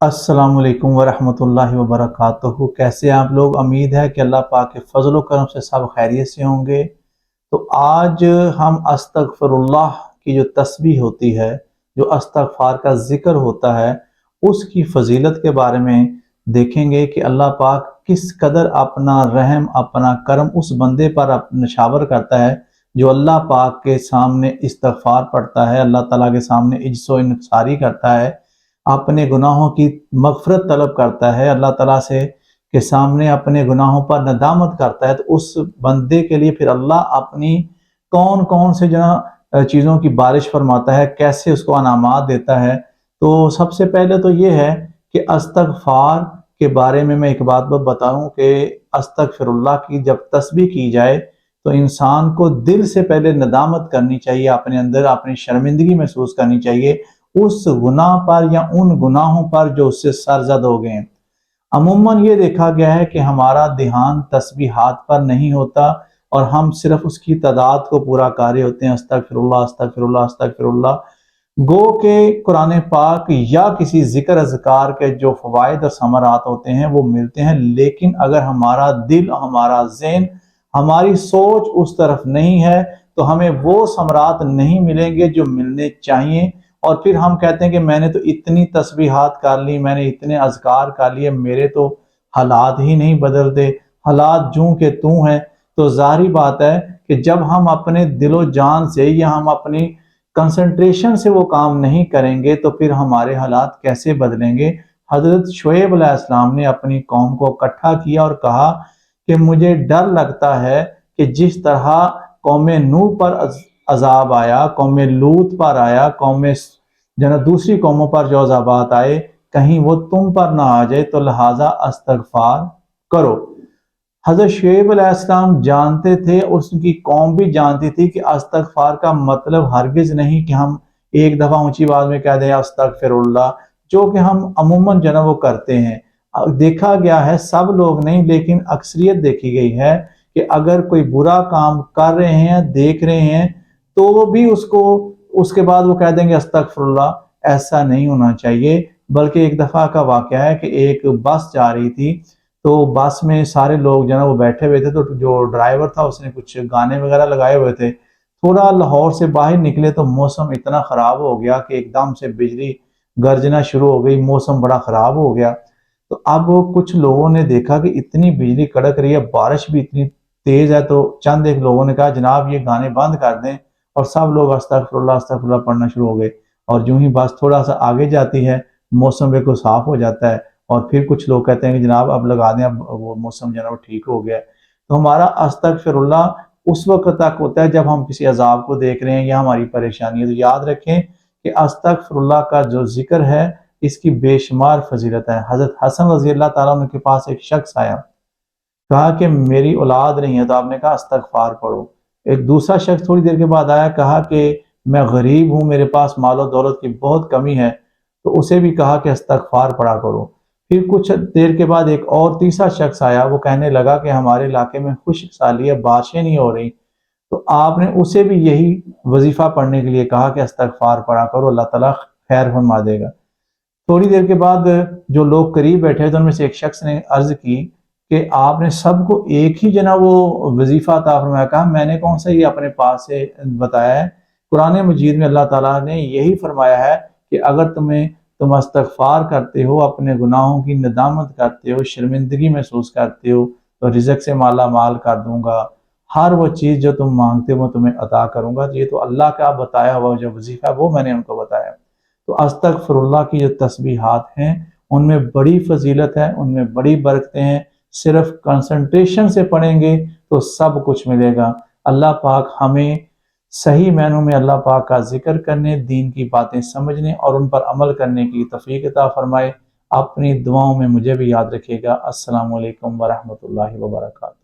अस्सलाम वालेकुम वरहमतुल्लाहि वबरकातुहू। कैसे हैं आप लोग? उम्मीद है कि अल्लाह पाक के फजल व करम से सब खैरियत से होंगे। तो आज हम अस्तगफिरुल्लाह की जो तस्बीह होती है, जो अस्तगफार का जिक्र होता है, उसकी फजीलत के बारे में देखेंगे कि अल्लाह पाक किस कदर अपना रहम अपना करम उस बंदे पर नशावर करता है जो अल्लाह पाक के सामने इस्तगफार पढ़ता है, अल्लाह ताला के सामने इज्ज़ो इनसारी करता है, अपने गुनाहों की मग़फ़िरत तलब करता है, अल्लाह ताला से के सामने अपने गुनाहों पर नदामत करता है। तो उस बंदे के लिए फिर अल्लाह अपनी कौन कौन से चीज़ों की बारिश फरमाता है, कैसे उसको अनामात देता है। तो सबसे पहले तो ये है कि अस्तगफार के बारे में मैं एक बात बताऊं कि अस्तगफिरुल्लाह की जब तस्बीह की जाए तो इंसान को दिल से पहले नदामत करनी चाहिए, अपने अंदर अपनी शर्मिंदगी महसूस करनी चाहिए उस गुनाह पर या उन गुनाहों पर जो उससे सरजद हो गए हैं। अमूमन ये देखा गया है कि हमारा ध्यान तस्बीहात पर नहीं होता और हम सिर्फ उसकी तादाद को पूरा कर रहे होते हैं, अस्तगफिरुल्लाह अस्तगफिरुल्लाह अस्तगफिरुल्लाह। गो के कुरान पाक या किसी जिक्र अज़कार के जो फ़वाइद और समरात होते हैं वो मिलते हैं, लेकिन अगर हमारा दिल, हमारा ज़हन, हमारी सोच उस तरफ नहीं है तो हमें वो समरात नहीं मिलेंगे जो मिलने चाहिए। और फिर हम कहते हैं कि मैंने तो इतनी तस्बीहात कर ली, मैंने इतने अज़कार कर लिए, मेरे तो हालात ही नहीं बदलते, हालात जूं के तूं हैं। तो ज़ाहिर बात है कि जब हम अपने दिलो जान से या हम अपनी कंसंट्रेशन से वो काम नहीं करेंगे तो फिर हमारे हालात कैसे बदलेंगे। हज़रत शुएब अलैहिस्सलाम ने अपनी कौम को इकट्ठा किया और कहा कि मुझे डर लगता है कि जिस तरह कौम नूह पर अजाब आया, कौम लूत पर आया, कौम दूसरी कौमों पर जो अजाबात आए कहीं वो तुम पर ना आ जाए, तो लिहाजा अस्तगफार करो। हज़रत शुएब अलैहिस्सलाम जानते थे, उसकी कौम भी जानती थी कि अस्तगफार का मतलब हरगिज नहीं कि हम एक दफ़ा ऊंची आवाज में कह दें अस्तगफिरुल्लाह, जो कि हम अमूमन वो करते हैं। देखा गया है, सब लोग नहीं लेकिन अक्सरियत देखी गई है कि अगर कोई बुरा काम कर रहे हैं, देख रहे हैं, तो भी उसको उसके बाद वो कह देंगे अस्तगफिरुल्लाह। ऐसा नहीं होना चाहिए। बल्कि एक दफ़ा का वाक़या है कि एक बस जा रही थी, तो बस में सारे लोग वो बैठे हुए थे, तो जो ड्राइवर था उसने कुछ गाने वगैरह लगाए हुए थे। थोड़ा लाहौर से बाहर निकले तो मौसम इतना ख़राब हो गया कि एकदम से बिजली गरजना शुरू हो गई, मौसम बड़ा ख़राब हो गया। तो अब कुछ लोगों ने देखा कि इतनी बिजली कड़क रही है, बारिश भी इतनी तेज़ है, तो चंद एक लोगों ने कहा जनाब ये गाने बंद कर दें, और सब लोग अस्तगफिरुल्लाह अस्तगफिरुल्लाह पढ़ना शुरू हो गए। और यूं ही बस थोड़ा सा आगे जाती है, मौसम बिल्कुल साफ हो जाता है, और फिर कुछ लोग कहते हैं कि जनाब अब लगा दें, अब वो मौसम वो ठीक हो गया है। तो हमारा अस्तगफिरुल्लाह उस वक्त तक होता है जब हम किसी अजाब को देख रहे हैं या हमारी परेशानी है। तो याद रखें कि अस्तगफिरुल्लाह का जो जिक्र है इसकी बेशुमार फजीलत है। हज़रत हसन रज़ी अल्लाह ताला अन्हु के पास एक शख्स आया, कहा कि मेरी औलाद नहीं है, तो आपने कहा अस्तगफार पढ़ो। एक दूसरा शख्स थोड़ी देर के बाद आया, कहा कि मैं गरीब हूँ, मेरे पास मालो दौलत की बहुत कमी है, तो उसे भी कहा कि अस्तगफार पढ़ा करो। फिर कुछ देर के बाद एक और तीसरा शख्स आया, वो कहने लगा कि हमारे इलाके में खुश्क साली है, बारिशें नहीं हो रही, तो आपने उसे भी यही वजीफा पढ़ने के लिए कहा कि अस्तगफार पढ़ा करो, अल्लाह ताला खैर फरमा देगा। थोड़ी देर के बाद जो लोग करीब बैठे थे उनमें से एक शख्स ने अर्ज की कि आपने सबको एक ही वो वजीफा अता फरमाया। कहा मैंने कौन सा ये अपने पास से बताया है, कुरान मजीद में अल्लाह ताला ने यही फरमाया है कि अगर तुम अस्तगफार करते हो, अपने गुनाहों की नदामत करते हो, शर्मिंदगी महसूस करते हो, तो रिज़्क से माला माल कर दूंगा, हर वो चीज़ जो तुम मांगते हो तुम्हें अता करूंगा। ये तो अल्लाह का बताया हुआ जो वजीफा है वो मैंने उनको बताया। तो अस्तगफिरुल्लाह की जो तस्बीहात हैं उनमें बड़ी फजीलत है, उनमें बड़ी बरकतें हैं। सिर्फ कंसंट्रेशन से पढ़ेंगे तो सब कुछ मिलेगा। अल्लाह पाक हमें सही मायनों में अल्लाह पाक का जिक्र करने, दीन की बातें समझने और उन पर अमल करने की तौफीक अता फरमाए। अपनी दुआओं में मुझे भी याद रखिएगा। अस्सलामु अलैकुम वरहमतुल्लाहि वबरकातुहू।